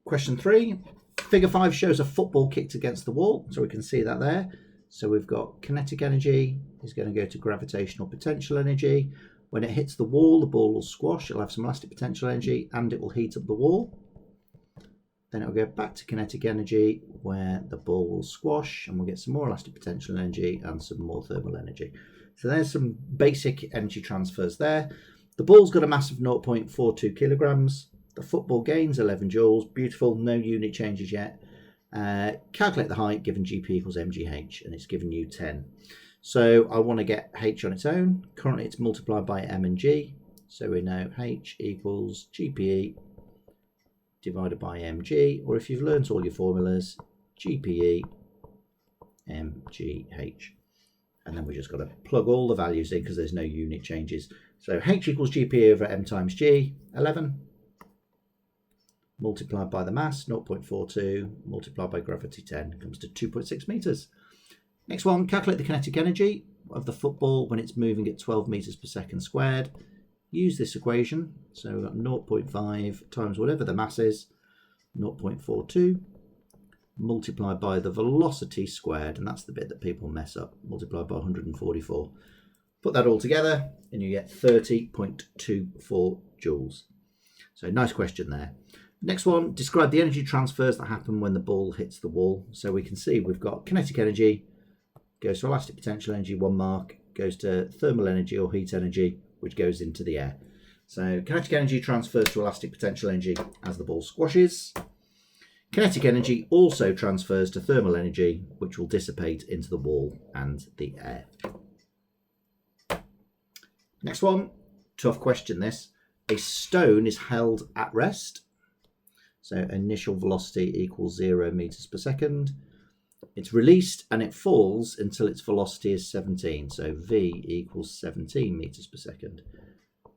Question 3. Figure 5 shows a football kicked against the wall, so we can see that there. So we've got kinetic energy is going to go to gravitational potential energy. When it hits the wall, the ball will squash, it'll have some elastic potential energy, and it will heat up the wall. Then it'll go back to kinetic energy, where the ball will squash, and we'll get some more elastic potential energy and some more thermal energy. So there's some basic energy transfers there. The ball's got a mass of 0.42 kilograms. The football gains 11 joules. Beautiful, no unit changes yet. Calculate the height given GP equals mgh, and it's given you 10. So I want to get h on its own. Currently it's multiplied by m and g. So we know h equals GPE divided by mg, or if you've learnt all your formulas, GPE mgh. And then we just got to plug all the values in because there's no unit changes. So h equals GPE over m times g, 11. Multiplied by the mass, 0.42, multiplied by gravity, 10, comes to 2.6 meters. Next one, calculate the kinetic energy of the football when it's moving at 12 meters per second squared. Use this equation. So we've got 0.5 times whatever the mass is, 0.42, multiplied by the velocity squared, and that's the bit that people mess up, multiplied by 144. Put that all together and you get 30.24 joules. So nice question there. Next one, describe the energy transfers that happen when the ball hits the wall. So we can see we've got kinetic energy, goes to elastic potential energy, 1 mark, goes to thermal energy or heat energy, which goes into the air. So kinetic energy transfers to elastic potential energy as the ball squashes. Kinetic energy also transfers to thermal energy, which will dissipate into the wall and the air. Next one, tough question this. A stone is held at rest. So initial velocity equals 0 meters per second. It's released and it falls until its velocity is 17. So V equals 17 meters per second.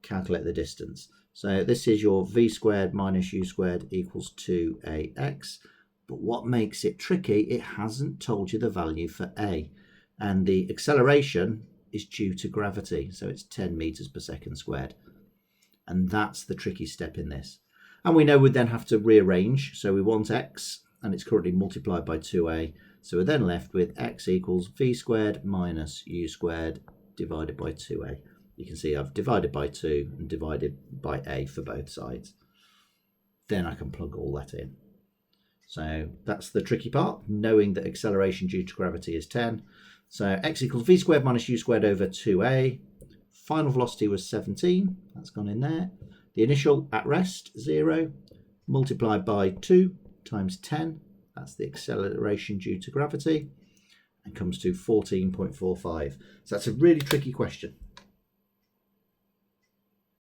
Calculate the distance. So this is your V squared minus U squared equals 2AX. But what makes it tricky, it hasn't told you the value for A. And the acceleration is due to gravity. So it's 10 meters per second squared. And that's the tricky step in this. And we know we'd then have to rearrange. So we want X, and it's currently multiplied by 2A. So we're then left with X equals V squared minus U squared divided by 2A. You can see I've divided by 2 and divided by A for both sides. Then I can plug all that in. So that's the tricky part, knowing that acceleration due to gravity is 10. So X equals V squared minus U squared over 2A. Final velocity was 17. That's gone in there. The initial at rest, 0, multiplied by 2 times 10. That's the acceleration due to gravity, and comes to 14.45. So that's a really tricky question.